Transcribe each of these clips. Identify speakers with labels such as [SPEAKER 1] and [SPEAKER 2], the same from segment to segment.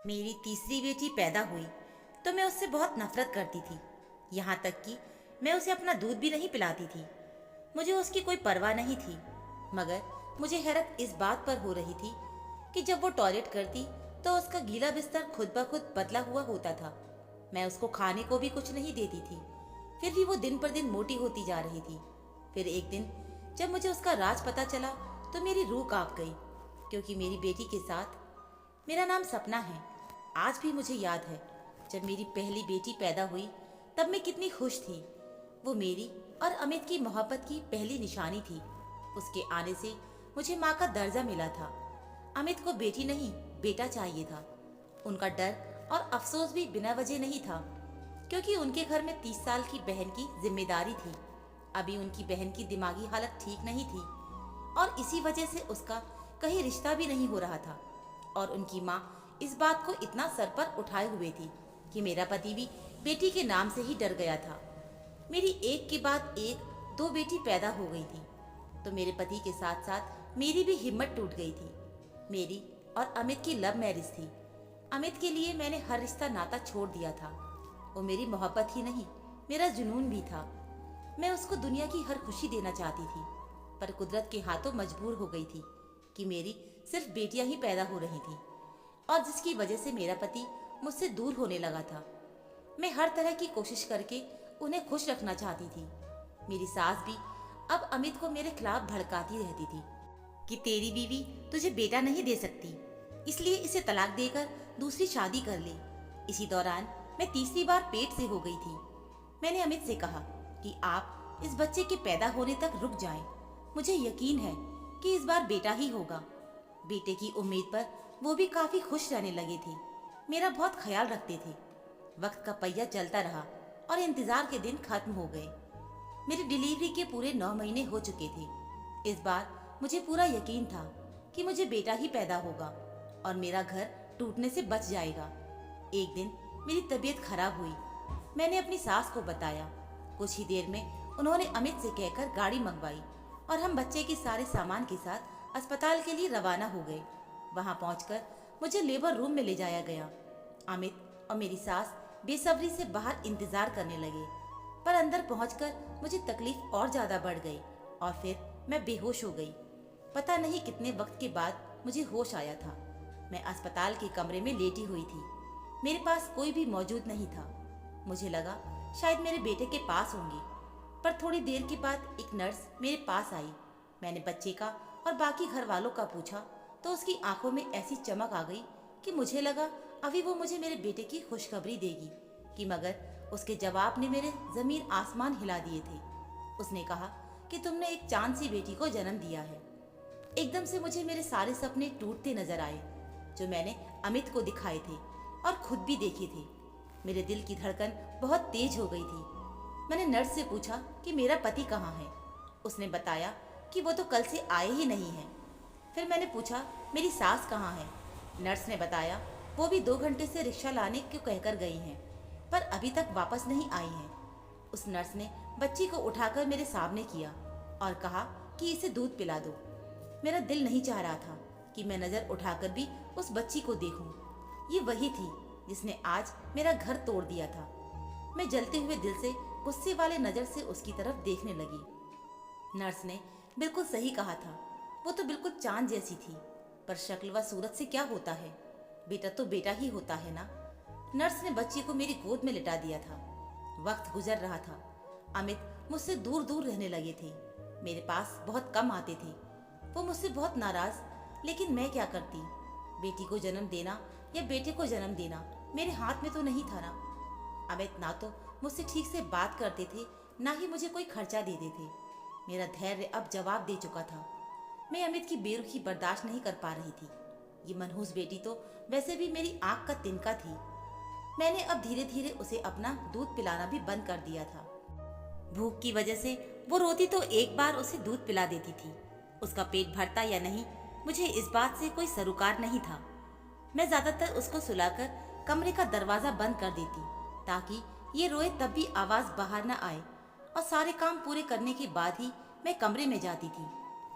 [SPEAKER 1] मेरी तीसरी बेटी पैदा हुई तो मैं उससे बहुत नफरत करती थी। यहाँ तक कि मैं उसे अपना दूध भी नहीं पिलाती थी। मुझे उसकी कोई परवाह नहीं थी। मगर मुझे हैरत इस बात पर हो रही थी कि जब वो टॉयलेट करती तो उसका गीला बिस्तर खुद ब खुद पतला हुआ होता था। मैं उसको खाने को भी कुछ नहीं देती थी, फिर भी वो दिन पर दिन मोटी होती जा रही थी। फिर एक दिन जब मुझे उसका राज पता चला तो मेरी रूह कांप गई, क्योंकि मेरी बेटी के साथ मेरा नाम सपना है। आज भी मुझे याद है, जब मेरी पहली बेटी पैदा हुई तब मैं कितनी खुश थी। वो मेरी और अमित की मोहब्बत की पहली निशानी थी। उसके आने से मुझे माँ का दर्जा मिला था। अमित को बेटी नहीं बेटा चाहिए था। उनका डर और अफसोस भी बिना वजह नहीं था, क्योंकि उनके घर में 30 साल की बहन की जिम्मेदारी थी। अभी उनकी बहन की दिमागी हालत ठीक नहीं थी और इसी वजह से उसका कहीं रिश्ता भी नहीं हो रहा था। और उनकी माँ इस बात को इतना सर पर उठाए हुए थी कि मेरा पति भी बेटी के नाम से ही डर गया था। मेरी एक के बाद एक दो बेटी पैदा हो गई थी, तो मेरे पति के साथ साथ मेरी भी हिम्मत टूट गई थी। मेरी और अमित की लव मैरिज थी। अमित के लिए मैंने हर रिश्ता नाता छोड़ दिया था। वो मेरी मोहब्बत ही नहीं, मेरा जुनून भी था। मैं उसको दुनिया की हर खुशी देना चाहती थी, पर कुदरत के हाथों मजबूर हो गई थी कि मेरी सिर्फ बेटियां ही पैदा हो रही थी, और जिसकी वजह से मेरा पति मुझसे दूर होने लगा था। मैं हर तरह की कोशिश करके उन्हें खुश रखना चाहती थी। मेरी सास भी अब अमित को मेरे खिलाफ भड़काती रहती थी कि तेरी बीवी तुझे बेटा नहीं दे सकती, इसलिए इसे तलाक देकर दूसरी शादी कर ले। इसी दौरान मैं तीसरी बार पेट से हो गई थी। मैंने अमित से कहा कि आप इस बच्चे के पैदा होने तक रुक जाएं। मुझे यकीन है कि इस बार बेटा ही होगा। बेटे की उम्मीद पर वो भी काफी खुश रहने लगे थे। मेरा बहुत ख्याल रखते थे। वक्त का पहिया चलता रहा और इंतजार के दिन खत्म हो गए। मेरी डिलीवरी के पूरे 9 महीने हो चुके थे। इस बार मुझे पूरा यकीन था कि मुझे बेटा ही पैदा होगा और मेरा घर टूटने से बच जाएगा। एक दिन मेरी तबीयत खराब हुई। मैंने अपनी सास को बताया। कुछ ही देर में उन्होंने अमित से कहकर गाड़ी मंगवाई और हम बच्चे के सारे सामान के साथ अस्पताल के लिए रवाना हो गए। वहां पहुंचकर मुझे लेबर रूम में ले जाया गया। अमित और मेरी सास बेसब्री से बाहर इंतजार करने लगे, पर अंदर पहुंचकर मुझे तकलीफ और ज्यादा बढ़ गई और फिर मैं बेहोश हो गई। पता नहीं कितने वक्त के बाद मुझे होश आया था। मैं अस्पताल के कमरे में लेटी हुई थी। मेरे पास कोई भी मौजूद नहीं था। मुझे लगा शायद मेरे बेटे के पास होंगे, पर थोड़ी देर के बाद एक नर्स मेरे पास आई। मैंने बच्चे का और बाकी घर वालों का पूछा तो उसकी आंखों में ऐसी चमक आ गई कि मुझे लगा अभी वो मुझे मेरे बेटे की खुशखबरी देगी, कि मगर उसके जवाब ने मेरे जमीन आसमान हिला दिए थे। उसने कहा कि तुमने एक चांद सी बेटी को जन्म दिया है। एकदम से मुझे मेरे सारे सपने टूटते नजर आए, जो मैंने अमित को दिखाए थे और खुद भी देखे थे। मेरे दिल की धड़कन बहुत तेज हो गई थी। मैंने नर्स से पूछा कि मेरा पति कहाँ है। उसने बताया कि वो तो कल से आए ही नहीं है। फिर मैंने पूछा मेरी सास कहाँ है। नर्स ने बताया वो भी 2 घंटे से रिक्शा लाने क्यों कहकर गई हैं, पर अभी तक वापस नहीं आई हैं। उस नर्स ने बच्ची को उठाकर मेरे सामने किया और कहा कि इसे दूध पिला दो। मेरा दिल नहीं चाह रहा था कि मैं नजर उठाकर भी उस बच्ची को देखूं। ये वही थी जिसने आज मेरा घर तोड़ दिया था। मैं जलते हुए दिल से गुस्से वाले नजर से उसकी तरफ देखने लगी। नर्स ने बिल्कुल सही कहा था। वो तो बिल्कुल चांद जैसी थी, पर शक्ल व सूरत से क्या होता है। बेटा तो बेटा ही होता है ना। नर्स ने बच्ची को मेरी गोद में लिटा दिया था। वक्त गुजर रहा था। अमित मुझसे दूर दूर रहने लगे थे। मेरे पास बहुत कम आते थे। वो मुझसे बहुत नाराज, लेकिन मैं क्या करती। बेटी को जन्म देना या बेटे को जन्म देना मेरे हाथ में तो नहीं था ना। अमित ना तो मुझसे ठीक से बात करते थे, ना ही मुझे कोई खर्चा देते थे। मेरा धैर्य अब जवाब दे चुका था। मैं अमित की बेरुखी बर्दाश्त नहीं कर पा रही थी। ये मनहूस बेटी तो वैसे भी मेरी आंख का तिनका थी। मैंने अब धीरे धीरे उसे अपना दूध पिलाना भी बंद कर दिया था। भूख की वजह से वो रोती तो एक बार उसे दूध पिला देती थी। उसका पेट भरता या नहीं, मुझे इस बात से कोई सरोकार नहीं था। मैं ज्यादातर उसको सुलाकर कमरे का दरवाजा बंद कर देती, ताकि ये रोए तब भी आवाज बाहर न आए। और सारे काम पूरे करने के बाद ही मैं कमरे में जाती थी।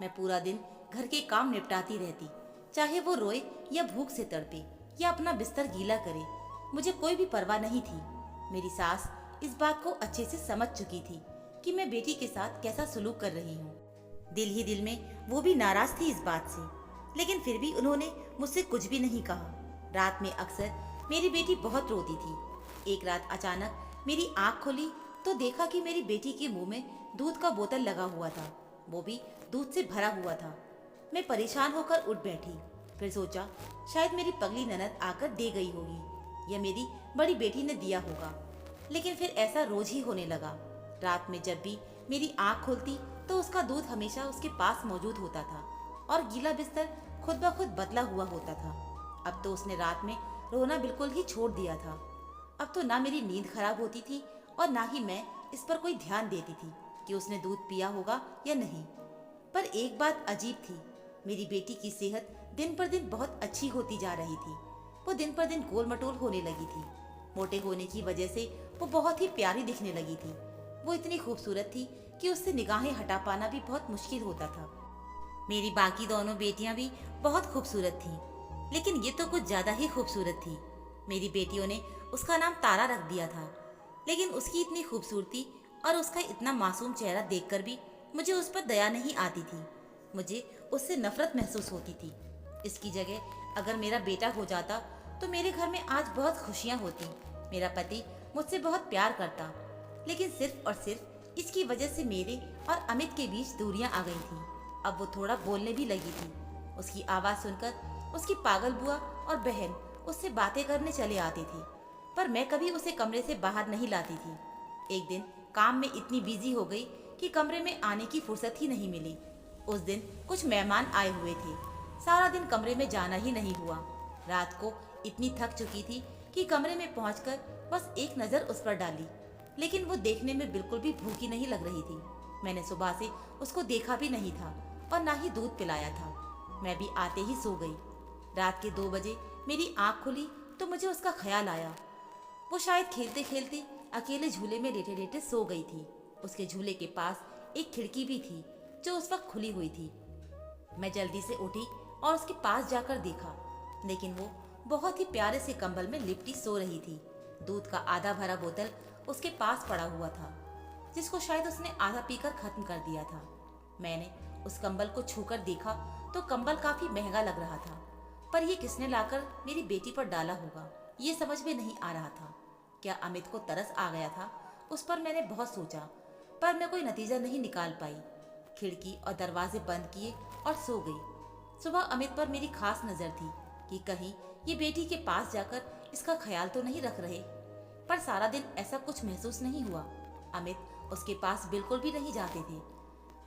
[SPEAKER 1] मैं पूरा दिन घर के काम निपटाती रहती, चाहे वो रोए या भूख से तड़पे। या अपना बिस्तर गीला करे, मुझे कोई भी परवाह नहीं थी। मेरी सास इस बात को अच्छे से समझ चुकी थी कि मैं बेटी के साथ कैसा सलूक कर रही हूँ। दिल ही दिल में वो भी नाराज थी इस बात से, लेकिन फिर भी उन्होंने मुझसे कुछ भी नहीं कहा। रात में अक्सर मेरी बेटी बहुत रोती थी। एक रात अचानक मेरी आंख खुली तो देखा कि मेरी बेटी के मुंह में दूध का बोतल लगा हुआ था, वो भी दूध से भरा हुआ था। मैं परेशान होकर उठ बैठी। फिर सोचा शायद मेरी पगली ननद आकर दे गई होगी या मेरी बड़ी बेटी ने दिया होगा। लेकिन फिर ऐसा रोज ही होने लगा। रात में जब भी मेरी आंख खुलती तो उसका दूध हमेशा उसके पास मौजूद होता था और गीला बिस्तर खुद ब खुद बदला हुआ होता था। अब तो उसने रात में रोना बिल्कुल ही छोड़ दिया था। अब तो ना मेरी नींद खराब होती थी और ना ही मैं इस पर कोई ध्यान देती थी कि उसने दूध पिया होगा या नहीं। पर एक बात अजीब थी, मेरी बेटी की सेहत दिन पर दिन बहुत अच्छी होती जा रही थी। वो दिन पर दिन गोल मटोल होने लगी थी। मोटे होने की वजह से वो बहुत ही प्यारी दिखने लगी थी। वो इतनी खूबसूरत थी कि उससे निगाहें हटा पाना भी बहुत मुश्किल होता था। मेरी बाकी दोनों बेटियां भी बहुत खूबसूरत थीं, लेकिन ये तो कुछ ज्यादा ही खूबसूरत थी। मेरी बेटियों ने उसका नाम तारा रख दिया था, लेकिन उसकी इतनी खूबसूरती और उसका इतना मासूम चेहरा देखकर भी मुझे उस पर दया नहीं आती थी। मुझे उससे नफरत महसूस होती थी। इसकी जगह अगर मेरा बेटा हो जाता तो मेरे घर में आज बहुत खुशियां होती। मेरा पति मुझसे बहुत प्यार करता, लेकिन सिर्फ और सिर्फ इसकी वजह से मेरे और अमित के बीच दूरियां आ गई थी। अब वो थोड़ा बोलने भी लगी थी। उसकी आवाज सुनकर उसकी पागल बुआ और बहन उससे बातें करने चले आते थे, पर मैं कभी उसे कमरे से बाहर नहीं लाती थी। एक दिन काम में इतनी बिजी हो गई कि कमरे में आने की फुर्सत ही नहीं मिली। उस दिन कुछ मेहमान आए हुए थे। सारा दिन कमरे में जाना ही नहीं हुआ। रात को इतनी थक चुकी थी कि कमरे में पहुंचकर बस एक नजर उस पर डाली, लेकिन वो देखने में बिल्कुल भी भूखी नहीं लग रही थी। मैंने सुबह से उसको देखा भी नहीं था और ना ही दूध पिलाया था। मैं भी आते ही सो गई। रात के 2 बजे मेरी आंख खुली तो मुझे उसका ख्याल आया। वो शायद खेलते खेलते अकेले झूले में लेटे लेटे सो गई थी। उसके झूले के पास एक खिड़की भी थी जो उस वक्त खुली हुई थी। मैं जल्दी से उठी और उसके पास जाकर देखा, लेकिन वो बहुत ही प्यारे से कंबल में लिपटी सो रही थी। दूध का आधा भरा बोतल उसके पास पड़ा हुआ था, जिसको शायद उसने आधा पीकर खत्म कर दिया था। मैंने उस कंबल को छूकर देखा तो कंबल काफी महंगा लग रहा था, पर ये किसने लाकर मेरी बेटी पर डाला होगा ये समझ में नहीं आ रहा था। क्या अमित को तरस आ गया था? उस पर मैंने बहुत सोचा, पर मैं कोई नतीजा नहीं निकाल पाई। खिड़की और दरवाजे बंद किए और सो गई। सुबह अमित पर मेरी खास नजर थी कि कहीं ये बेटी के पास जाकर इसका ख्याल तो नहीं रख रहे, पर सारा दिन ऐसा कुछ महसूस नहीं हुआ। अमित उसके पास बिल्कुल भी नहीं जाते थे।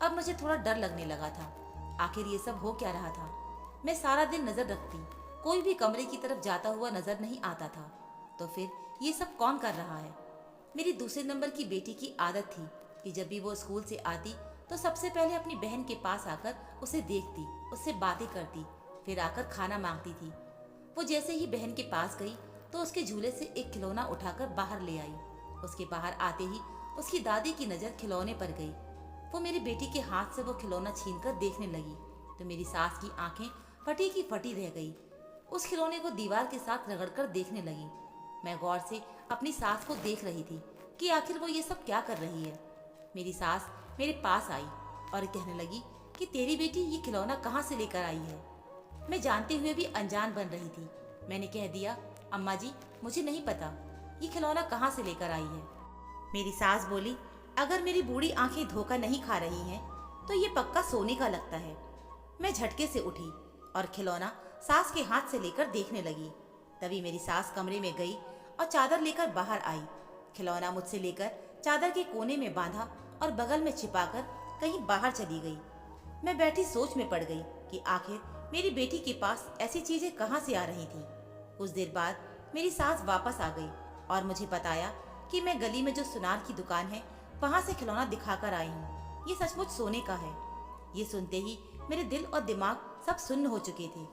[SPEAKER 1] अब मुझे थोड़ा डर लगने लगा था। आखिर ये सब हो क्या रहा था? मैं सारा दिन नजर रखती, कोई भी कमरे की तरफ जाता हुआ नजर नहीं आता था। तो फिर ये सब कौन कर रहा है? मेरी दूसरे नंबर की बेटी की आदत थी कि जब भी वो स्कूल से आती तो सबसे पहले अपनी बहन के पास आकर उसे देखती, उससे बातें करती, फिर आकर खाना मांगती थी। वो जैसे ही बहन के पास गई तो उसके झूले से एक खिलौना उठाकर बाहर ले आई। उसके बाहर आते ही उसकी दादी की नजर खिलौने पर गई। वो मेरी बेटी के हाथ से वो खिलौना छीनकर देखने लगी तो मेरी सास की आंखें फटी की फटी रह गई। उस खिलौने को दीवार के साथ रगड़कर देखने लगी। मैं गौर से अपनी सास को देख रही थी कि आखिर वो ये सब क्या कर रही है। मेरी सास मेरे पास आई और कहने लगी कि तेरी बेटी ये खिलौना कहाँ से लेकर आई है। मैं जानते हुए भी अनजान बन रही थी। मैंने कह दिया, अम्मा जी मुझे नहीं पता ये खिलौना कहाँ से लेकर आई है। मेरी सास बोली, अगर मेरी बूढ़ी आंखें धोखा नहीं खा रही हैं तो ये पक्का सोने का लगता है। मैं झटके से उठी और खिलौना सास के हाथ से लेकर देखने लगी। तभी मेरी सास कमरे में गई और चादर लेकर बाहर आई। खिलौना मुझसे लेकर चादर के कोने में बांधा और बगल में छिपाकर कहीं बाहर चली गई। मैं बैठी सोच में पड़ गई कि आखिर मेरी बेटी के पास ऐसी चीजें कहाँ से आ रही थी। कुछ देर बाद मेरी सास वापस आ गई और मुझे बताया कि मैं गली में जो सुनार की दुकान है वहां से खिलौना दिखाकर आई हूँ। ये सचमुच सोने का है। ये सुनते ही मेरे दिल और दिमाग सब सुन्न हो चुके थे।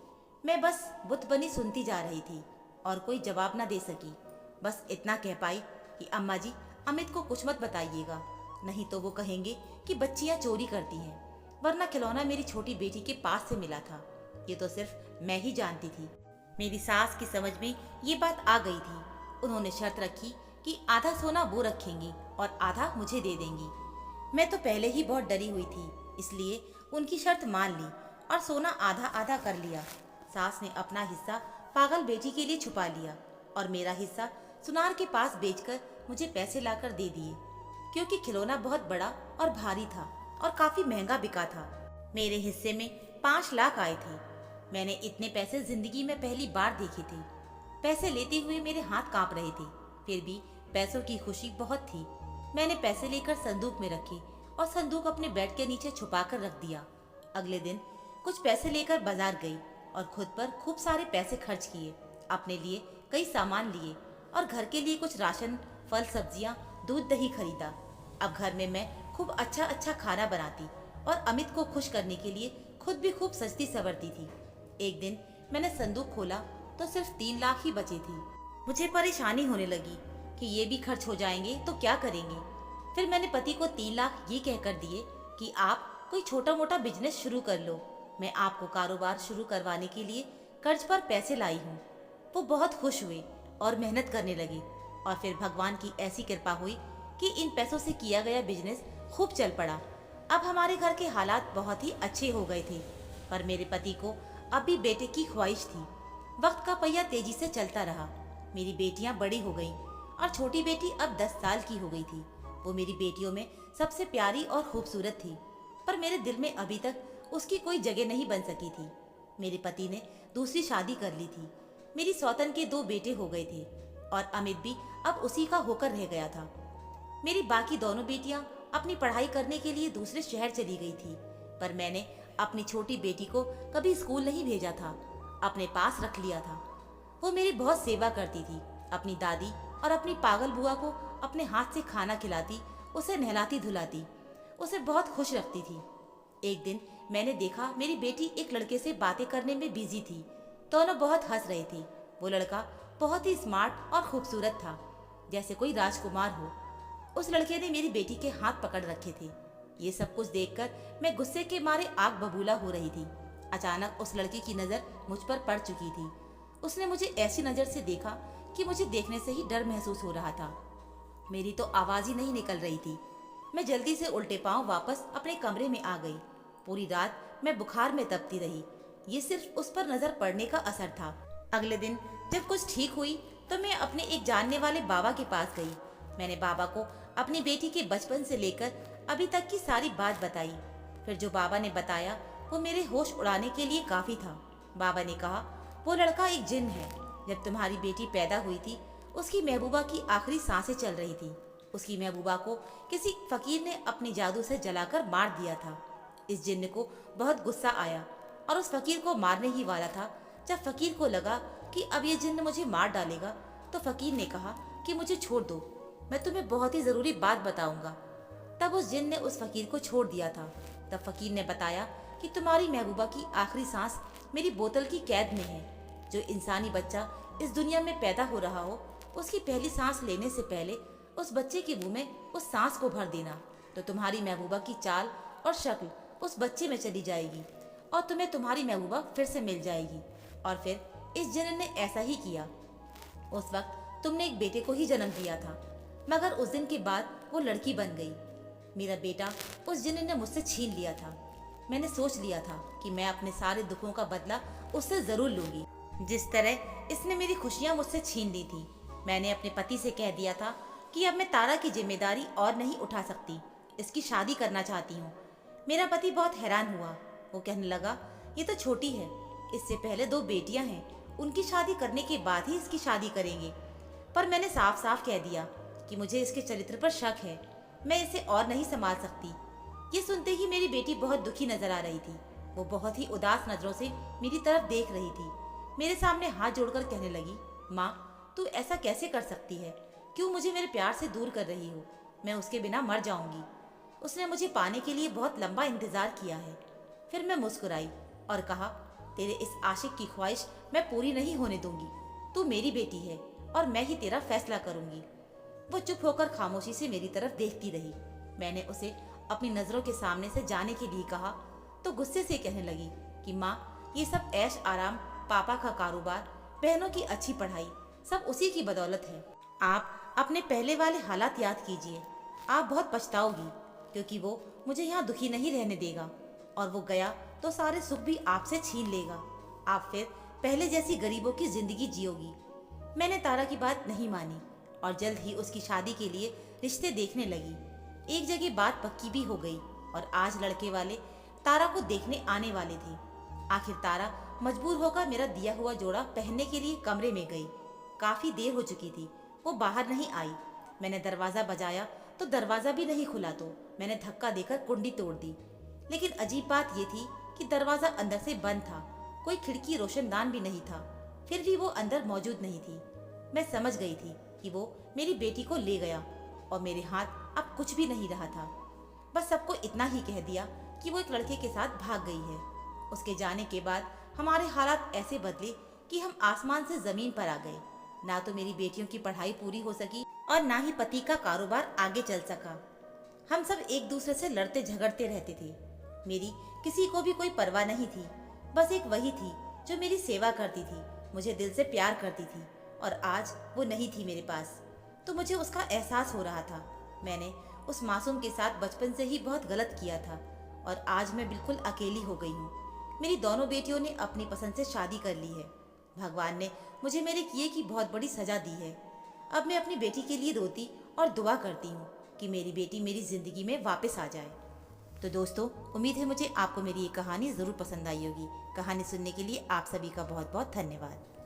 [SPEAKER 1] मैं बस बुत बनी सुनती जा रही थी और कोई जवाब ना दे सकी। बस इतना कह पाई कि अम्मा जी अमित को कुछ मत बताइएगा, नहीं तो वो कहेंगे कि बच्चियां चोरी करती हैं, वरना खिलौना मेरी छोटी बेटी के पास से मिला था। ये तो सिर्फ मैं ही जानती थी। मेरी सास की समझ में ये बात आ गई थी। उन्होंने शर्त रखी कि आधा सोना वो रखेंगी और आधा मुझे दे देंगी। मैं तो पहले ही बहुत डरी हुई थी, इसलिए उनकी शर्त मान ली और सोना आधा आधा कर लिया। सास ने अपना हिस्सा पागल बेटी के लिए छुपा लिया और मेरा हिस्सा सुनार के पास बेचकर मुझे पैसे लाकर दे दिए, क्योंकि खिलौना बहुत बड़ा और भारी था और काफी महंगा बिका था। मेरे हिस्से में 5 लाख आए थे। मैंने इतने पैसे जिंदगी में पहली बार देखे थे। पैसे लेते हुए मेरे हाथ कांप रहे थे, फिर भी पैसों की खुशी बहुत थी। मैंने पैसे लेकर संदूक में रखे और संदूक अपने बेड के नीचे छुपा कर रख दिया। अगले दिन कुछ पैसे लेकर बाजार गई और खुद पर खूब सारे पैसे खर्च किए। अपने लिए कई सामान लिए और घर के लिए कुछ राशन, फल, सब्जियां, दूध, दही खरीदा। अब घर में मैं खूब अच्छा अच्छा खाना बनाती और अमित को खुश करने के लिए खुद भी खूब सजती संवरती थी। एक दिन मैंने संदूक खोला तो सिर्फ 3 लाख ही बचे थे। मुझे परेशानी होने लगी कि ये भी खर्च हो जाएंगे तो क्या करेंगे। फिर मैंने पति को 3 लाख ये कहकर दिए कि आप कोई छोटा मोटा बिजनेस शुरू कर लो, मैं आपको कारोबार शुरू करवाने के लिए कर्ज पर पैसे लाई हूँ। वो बहुत खुश हुए और मेहनत करने लगे और फिर भगवान की ऐसी कृपा हुई कि इन पैसों से किया गया बिजनेस खूब चल पड़ा। अब हमारे घर के हालात बहुत ही अच्छे हो गए थे, पर मेरे पति को अब भी बेटे की ख्वाहिश थी। वक्त का पहिया तेजी से चलता रहा। मेरी बेटियां बड़ी हो गईं और छोटी बेटी अब 10 साल की हो गई थी। वो मेरी बेटियों में सबसे प्यारी और खूबसूरत थी, पर मेरे दिल में अभी तक उसकी कोई जगह नहीं बन सकी थी। मेरे पति ने दूसरी शादी कर ली थी। मेरी सौतन के 2 बेटे हो गए थे और अमित भी अब उसी का होकर रह गया था। मेरी बाकी दोनों बेटियां अपनी पढ़ाई करने के लिए दूसरे शहर चली गई थी, पर मैंने अपनी छोटी बेटी को कभी स्कूल नहीं भेजा था, अपने पास रख लिया था। वो मेरी बहुत सेवा करती थी। अपनी दादी और अपनी पागल बुआ को अपने हाथ से खाना खिलाती, उसे नहलाती धुलाती, उसे बहुत खुश रखती थी। एक दिन मैंने देखा मेरी बेटी एक लड़के से बातें करने में बिजी थी। दोनों बहुत हंस रहे थे। वो लड़का बहुत ही स्मार्ट और खूबसूरत था, जैसे कोई राजकुमार हो। उस लड़के ने मेरी बेटी के हाथ पकड़ रखे थे। ये सब कुछ देखकर मैं गुस्से के मारे आग बबूला हो रही थी। अचानक उस लड़के की नजर मुझ पर पड़ चुकी थी। उसने मुझे ऐसी नजर से देखा कि मुझे देखने से ही डर महसूस हो रहा था। मेरी तो आवाज ही नहीं निकल रही थी। मैं जल्दी से उल्टे पांव वापस अपने कमरे में आ गई। पूरी रात मैं बुखार में तपती रही। ये सिर्फ उस पर नजर पड़ने का असर था। अगले दिन जब कुछ ठीक हुई तो मैं अपने एक जानने वाले बाबा के पास गई। मैंने बाबा को अपनी बेटी के बचपन से लेकर अभी तक की सारी बात बताई। फिर जो बाबा ने बताया वो मेरे होश उड़ाने के लिए काफी था। बाबा ने कहा, वो लड़का एक जिन्न है। जब तुम्हारी बेटी पैदा हुई थी, उसकी महबूबा की आखिरी सांसें चल रही थी। उसकी महबूबा को किसी फकीर ने अपने जादू से जलाकर मार दिया था। इस जिन्न को बहुत गुस्सा आया और उस फकीर को मारने ही वाला था। जब फकीर को लगा कि अब ये जिन्न मुझे मार डालेगा, तो फकीर ने कहा कि मुझे छोड़ दो, मैं तुम्हें बहुत ही जरूरी बात बताऊंगा। तब उस जिन्न ने उस फकीर को छोड़ दिया था। तब फकीर ने बताया कि तुम्हारी महबूबा की आखिरी सांस मेरी बोतल की कैद में है। जो इंसानी बच्चा इस दुनिया में पैदा हो रहा हो, उसकी पहली सांस लेने से पहले उस बच्चे के मुंह में उस सांस को भर देना, तो तुम्हारी महबूबा की चाल और शक्ल उस बच्चे में चली जाएगी और तुम्हें तुम्हारी महबूबा फिर से मिल जाएगी। और फिर इस जिन्न ने ऐसा ही किया। उस वक्त तुमने एक बेटे को ही जन्म दिया था, मगर उस दिन के बाद वो लड़की बन गई। मेरा बेटा उस जिन्न ने मुझसे छीन लिया था। मैंने सोच लिया था कि मैं अपने सारे दुखों का बदला उससे जरूर लूंगी, जिस तरह इसने मेरी खुशियां मुझसे छीन ली थी। मैंने अपने पति से कह दिया था कि अब मैं तारा की जिम्मेदारी और नहीं उठा सकती, इसकी शादी करना चाहती हूँ। मेरा पति बहुत हैरान हुआ। वो कहने लगा, ये तो छोटी है, इससे पहले 2 बेटियां हैं, उनकी शादी करने के बाद ही इसकी शादी करेंगे। पर मैंने साफ साफ कह दिया कि मुझे इसके चरित्र पर शक है, मैं इसे और नहीं संभाल सकती। ये सुनते ही मेरी बेटी बहुत दुखी नजर आ रही थी। वो बहुत ही उदास नजरों से मेरी तरफ देख रही थी। मेरे सामने हाथ जोड़कर कहने लगी, माँ, तू ऐसा कैसे कर सकती है? क्यों मुझे मेरे प्यार से दूर कर रही हो? मैं उसके बिना मर जाऊंगी। उसने मुझे पाने के लिए बहुत लंबा इंतजार किया है। फिर मैं मुस्कुराई और कहा, तेरे इस आशिक की ख्वाहिश मैं पूरी नहीं होने दूंगी। तू मेरी बेटी है और मैं ही तेरा फैसला करूंगी। वो चुप होकर खामोशी से मेरी तरफ देखती रही। मैंने उसे अपनी नजरों के सामने से जाने के लिए कहा तो गुस्से से कहने लगी कि माँ, ये सब ऐश आराम, पापा का कारोबार, बहनों की अच्छी पढ़ाई सब उसी की बदौलत है। आप अपने पहले वाले हालात याद कीजिए, आप बहुत पछताओगी, क्योंकि वो मुझे यहाँ दुखी नहीं रहने देगा, और वो गया तो सारे सुख भी आपसे छीन लेगा। आप फिर पहले जैसी गरीबों की जिंदगी जियोगी। मैंने तारा की बात नहीं मानी और जल्द ही उसकी शादी के लिए रिश्ते देखने लगी। एक जगह बात पक्की भी हो गई और आज लड़के वाले तारा को देखने आने वाले थे। आखिर तारा मजबूर होकर मेरा दिया हुआ जोड़ा पहनने के लिए कमरे में गई। काफी देर हो चुकी थी, वो बाहर नहीं आई। मैंने दरवाजा बजाया तो दरवाजा भी नहीं खुला, तो मैंने धक्का देकर कुंडी तोड़ दी। लेकिन अजीब बात यह थी कि दरवाजा अंदर से बंद था, कोई खिड़की रोशनदान भी नहीं था। फिर भी वो अंदर मौजूद नहीं थी। मैं समझ गई थी कि वो मेरी बेटी को ले गया और मेरे हाथ अब कुछ भी नहीं रहा था। बस सबको इतना ही कह दिया कि वो एक लड़के के साथ भाग गई है। उसके जाने के बाद हमारे हालात ऐसे बदले कि हम आसमान से जमीन पर आ गए। ना तो मेरी बेटियों की पढ़ाई पूरी हो सकी और ना ही पति का कारोबार आगे चल सका। हम सब एक दूसरे से लड़ते झगड़ते रहते थे। मेरी किसी को भी कोई परवाह नहीं थी। बस एक वही थी जो मेरी सेवा करती थी, मुझे दिल से प्यार करती थी, और आज वो नहीं थी मेरे पास। तो मुझे उसका एहसास हो रहा था। मैंने उस मासूम के साथ बचपन से ही बहुत गलत किया था और आज मैं बिल्कुल अकेली हो गई हूँ। मेरी दोनों बेटियों ने अपनी पसंद से शादी कर ली है। भगवान ने मुझे मेरे किए की बहुत बड़ी सजा दी है। अब मैं अपनी बेटी के लिए रोती और दुआ करती हूँ कि मेरी बेटी मेरी जिंदगी में वापस आ जाए। तो दोस्तों, उम्मीद है मुझे आपको मेरी ये कहानी ज़रूर पसंद आई होगी। कहानी सुनने के लिए आप सभी का बहुत बहुत धन्यवाद।